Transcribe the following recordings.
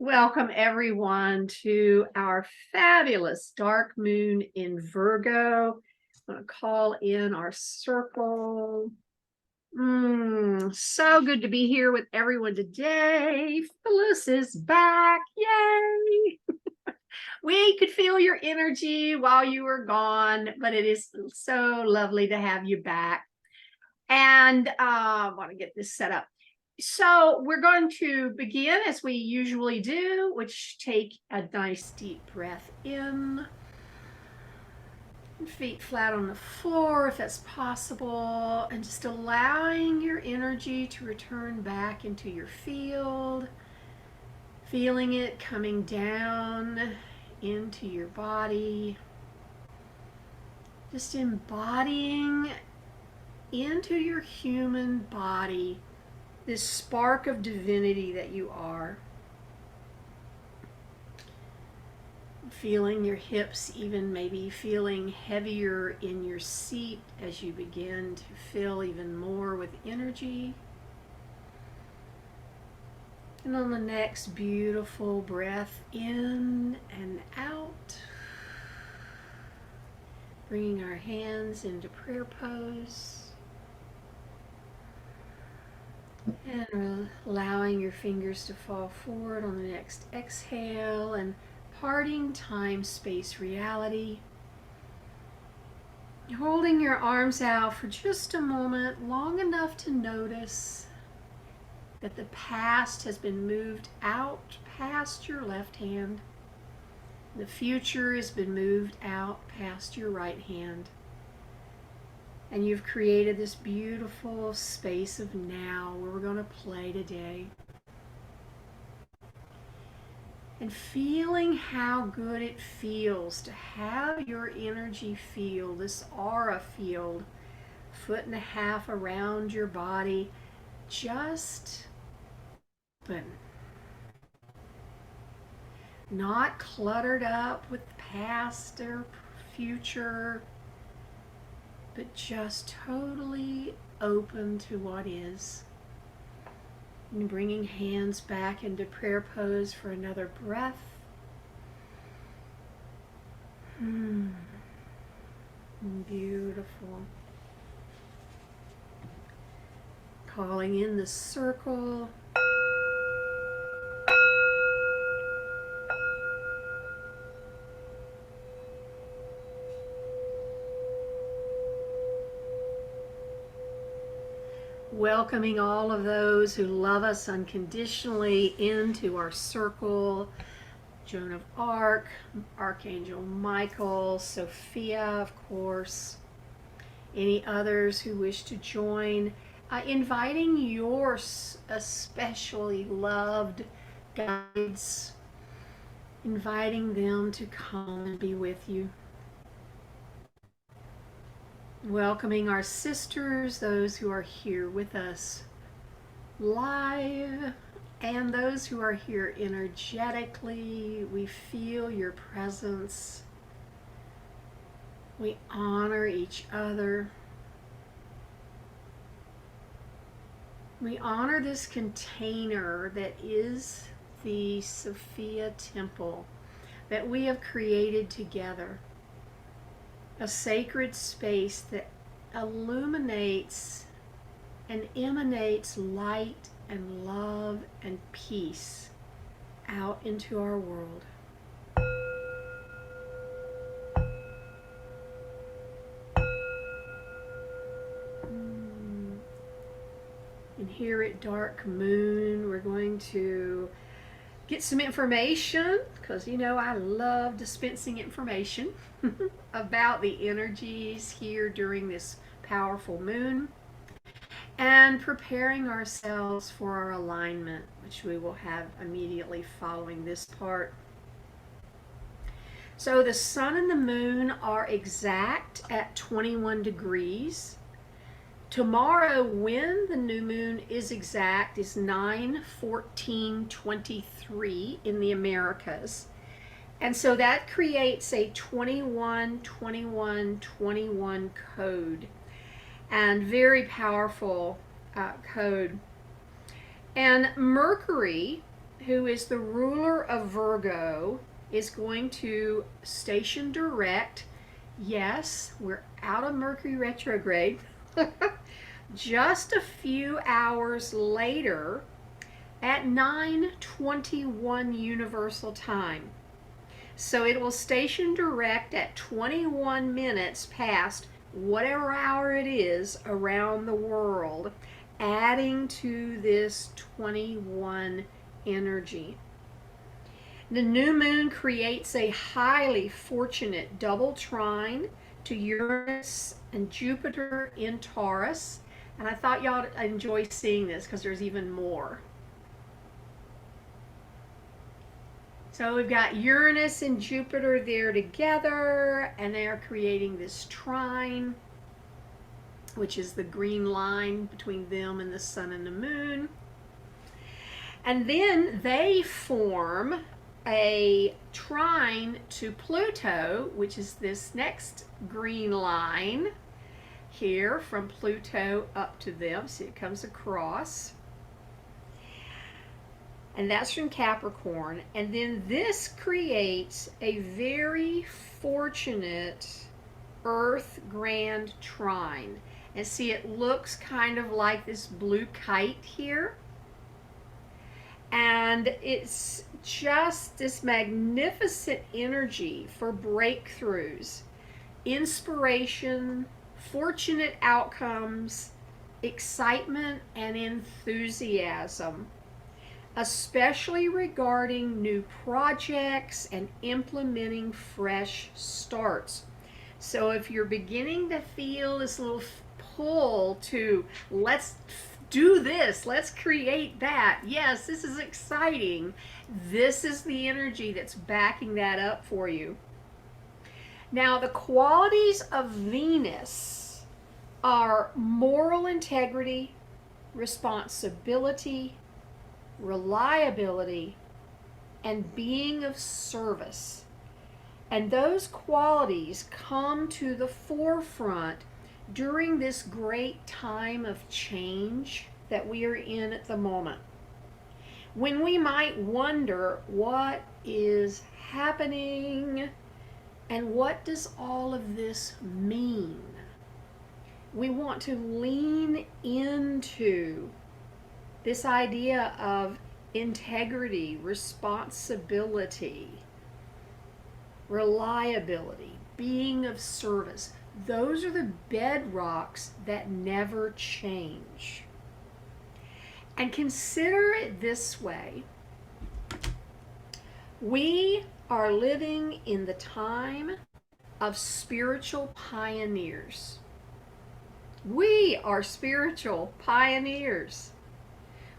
Welcome everyone to our fabulous dark moon in Virgo. I'm going to call in our circle. So good to be here with everyone today. Phyllis is back. Yay! We could feel your energy while you were gone, but it is so lovely to have you back. And I want to get this set up. So we're going to begin as we usually do, which take a nice deep breath in. Feet flat on the floor if that's possible, and just allowing your energy to return back into your field, feeling it coming down into your body, just embodying into your human body this spark of divinity that you are. Feeling your hips even maybe feeling heavier in your seat as you begin to fill even more with energy. And on the next beautiful breath in and out, bringing our hands into prayer pose. And allowing your fingers to fall forward on the next exhale and parting time, space, reality. Holding your arms out for just a moment, long enough to notice that the past has been moved out past your left hand. The future has been moved out past your right hand. And you've created this beautiful space of now where we're going to play today. And feeling how good it feels to have your energy field, this aura field, 1.5 feet around your body, just open. Not cluttered up with past or future, but just totally open to what is. And bringing hands back into prayer pose for another breath. Beautiful. Calling in the circle. Welcoming all of those who love us unconditionally into our circle. Joan of Arc, Archangel Michael, Sophia, of course. Any others who wish to join. Inviting your especially loved guides. Inviting them to come and be with you. Welcoming our sisters, those who are here with us live, and those who are here energetically. We feel your presence. We honor each other. We honor this container that is the Sophia Temple that we have created together. A sacred space that illuminates and emanates light and love and peace out into our world. And here at Dark Moon, we're going to get some information, because you know I love dispensing information about the energies here during this powerful moon, and preparing ourselves for our alignment, which we will have immediately following this part. So the sun and the moon are exact at 21 degrees. Tomorrow, when the new moon is exact, is 9/14/23 in the Americas. And so that creates a 21-21-21 code, and very powerful code. And Mercury who is the ruler of Virgo, is going to station direct. Yes, we're out of Mercury retrograde. Just a few hours later at 9:21 Universal Time. So it will station direct at 21 minutes past whatever hour it is around the world, adding to this 21 energy. The new moon creates a highly fortunate double trine to Uranus and Jupiter in Taurus. And I thought y'all would enjoy seeing this because there's even more. So we've got Uranus and Jupiter there together, and they are creating this trine, which is the green line between them and the sun and the moon. And then they form a trine to Pluto, which is this next green line here from Pluto up to them. See, it comes across. And that's from Capricorn. And then this creates a very fortunate Earth Grand Trine. And see, it looks kind of like this blue kite here. And it's just this magnificent energy for breakthroughs, inspiration, fortunate outcomes, excitement, and enthusiasm, especially regarding new projects and implementing fresh starts. So if you're beginning to feel this little pull to let's do this, let's create that, yes, this is exciting, this is the energy that's backing that up for you. Now, the qualities of Venus are moral integrity, responsibility, reliability, and being of service. And those qualities come to the forefront during this great time of change that we are in at the moment, when we might wonder what is happening and what does all of this mean. We want to lean into this idea of integrity, responsibility, reliability, being of service. Those are the bedrocks that never change. And consider it this way. We are living in the time of spiritual pioneers. We are spiritual pioneers.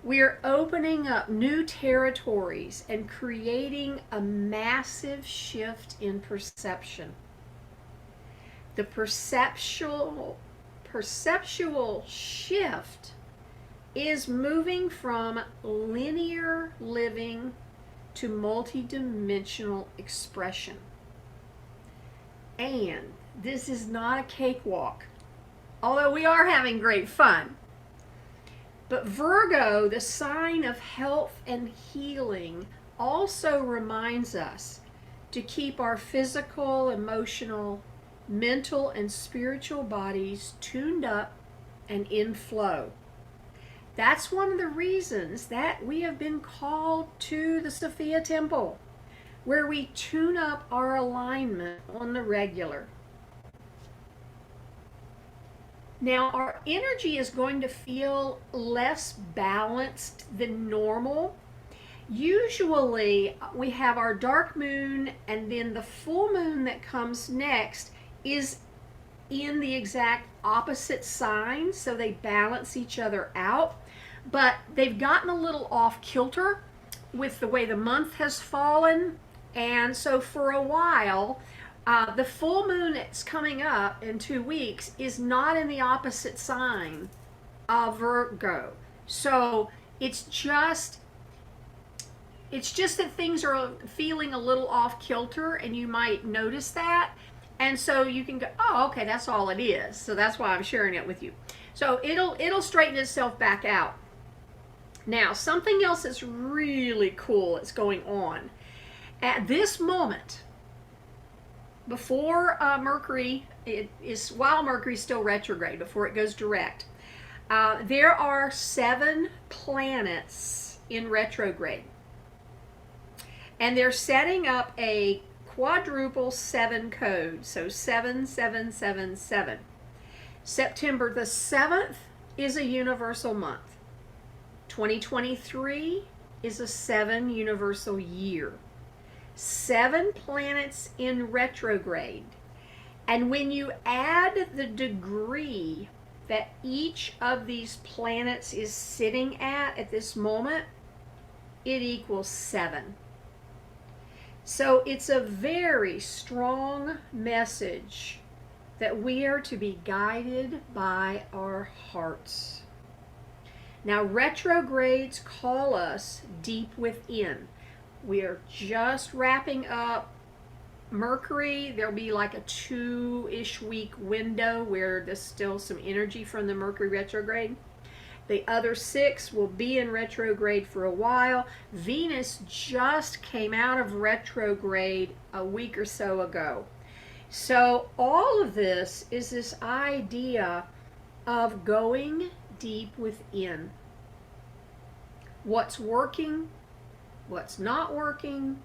We are opening up new territories and creating a massive shift in perception. The perceptual shift is moving from linear living to multidimensional expression. And this is not a cakewalk, although we are having great fun. But Virgo, the sign of health and healing, also reminds us to keep our physical, emotional, mental, and spiritual bodies tuned up and in flow. That's one of the reasons that we have been called to the Sophia Temple, where we tune up our alignment on the regular. Now, our energy is going to feel less balanced than normal. Usually, we have our dark moon, and then the full moon that comes next is in the exact opposite sign, so they balance each other out. But they've gotten a little off kilter with the way the month has fallen, and so for a while, the full moon that's coming up in 2 weeks is not in the opposite sign of Virgo. So it's just that things are feeling a little off kilter, and you might notice that. And so you can go, oh, okay, that's all it is. So that's why I'm sharing it with you. So it'll straighten itself back out. Now, something else that's really cool that's going on. At this moment, before Mercury, while Mercury's still retrograde, before it goes direct, there are 7 planets in retrograde. And they're setting up a quadruple 7 code, so 7777. September the 7th is a universal month. 2023 is a 7 universal year. 7 planets in retrograde. And when you add the degree that each of these planets is sitting at this moment, it equals 7. So it's a very strong message that we are to be guided by our hearts. Now, retrogrades call us deep within. We are just wrapping up Mercury. There'll be like a 2-ish week window where there's still some energy from the Mercury retrograde. The other 6 will be in retrograde for a while. Venus just came out of retrograde a week or so ago. So all of this is this idea of going deep within. What's working? What's not working?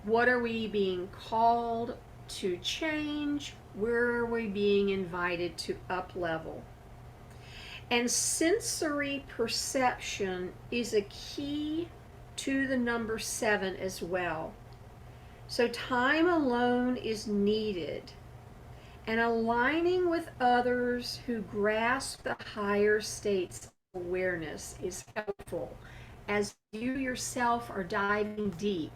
What are we being called to change? Where are we being invited to up level? And sensory perception is a key to the number 7 as well. So time alone is needed, and aligning with others who grasp the higher states of awareness is helpful as you yourself are diving deep.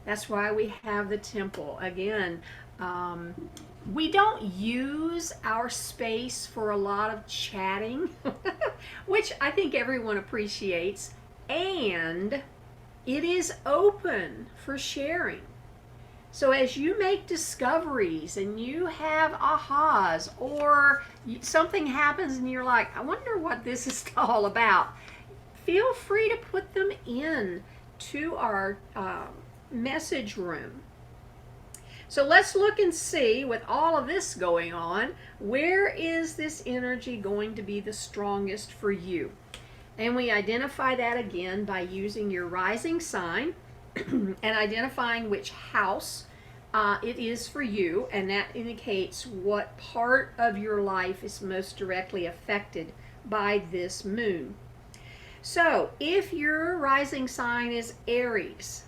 That's why we have the temple. Again, we don't use our space for a lot of chatting, which I think everyone appreciates, and it is open for sharing. So as you make discoveries and you have ahas, or something happens and you're like, I wonder what this is all about, feel free to put them in to our message room. So let's look and see, with all of this going on, where is this energy going to be the strongest for you? And we identify that again by using your rising sign and identifying which house it is for you, and that indicates what part of your life is most directly affected by this moon. So if your rising sign is Aries,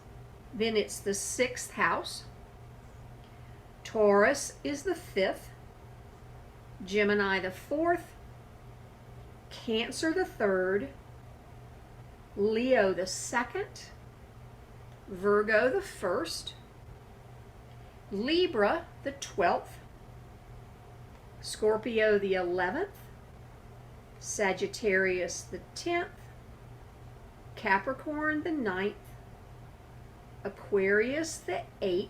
then it's the 6th house. Taurus is the 5th. Gemini the 4th. Cancer the 3rd. Leo the 2nd. Virgo the 1st. Libra the 12th. Scorpio the 11th. Sagittarius the 10th. Capricorn the 9th. Aquarius the 8th.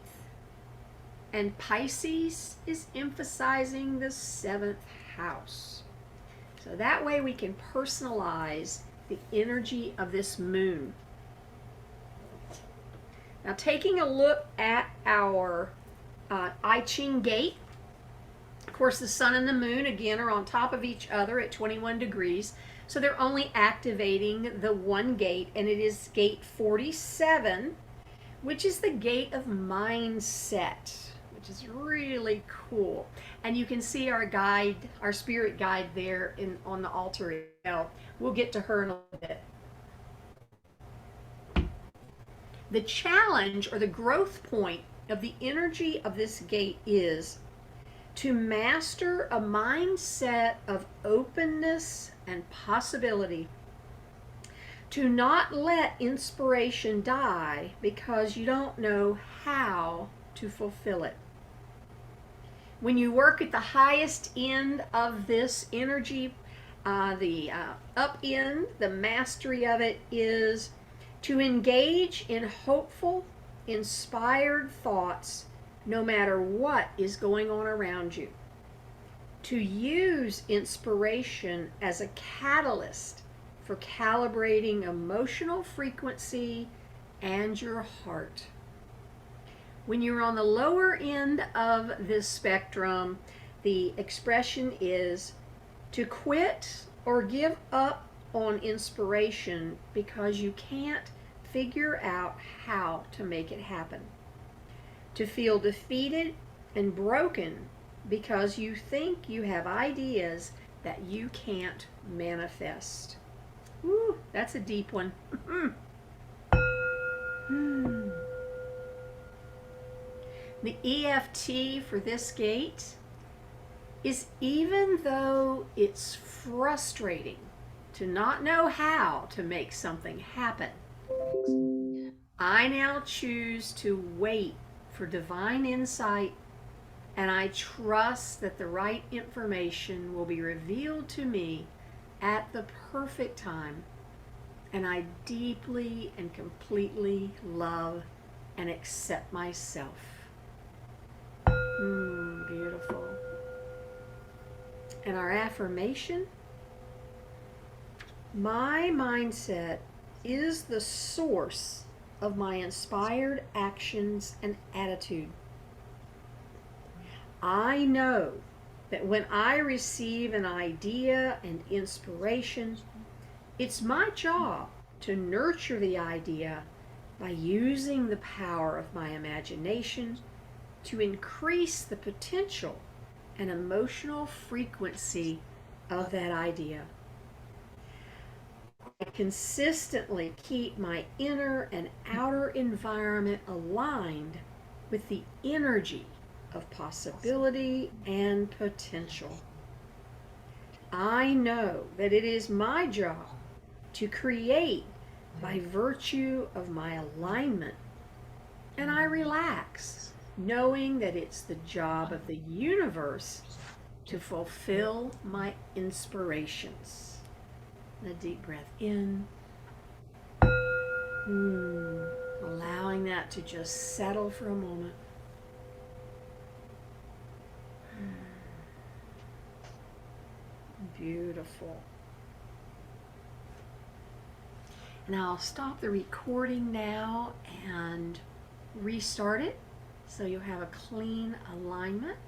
And Pisces is emphasizing the 7th house. So that way we can personalize the energy of this moon. Now, taking a look at our I Ching gate, of course the sun and the moon again are on top of each other at 21 degrees, so they're only activating the one gate, and it is gate 47, which is the gate of mindset, which is really cool. And you can see our guide, our spirit guide there on the altar as well. We'll get to her in a little bit. The challenge or the growth point of the energy of this gate is to master a mindset of openness and possibility. To not let inspiration die because you don't know how to fulfill it. When you work at the highest end of this energy, the up end, the mastery of it is to engage in hopeful, inspired thoughts no matter what is going on around you. To use inspiration as a catalyst for calibrating emotional frequency and your heart. When you're on the lower end of this spectrum, the expression is to quit or give up on inspiration because you can't figure out how to make it happen. To feel defeated and broken because you think you have ideas that you can't manifest. Woo, that's a deep one. The EFT for this gate is, even though it's frustrating to not know how to make something happen, I now choose to wait for divine insight, and I trust that the right information will be revealed to me at the perfect time, and I deeply and completely love and accept myself. Beautiful. And our affirmation: my mindset is the source of my inspired actions and attitude. I know that when I receive an idea and inspiration, it's my job to nurture the idea by using the power of my imagination to increase the potential and emotional frequency of that idea. I consistently keep my inner and outer environment aligned with the energy of possibility and potential. I know that it is my job to create by virtue of my alignment, and I relax, knowing that it's the job of the universe to fulfill my inspirations. A deep breath in, allowing that to just settle for a moment. Beautiful. Now I'll stop the recording now and restart it so you'll have a clean alignment.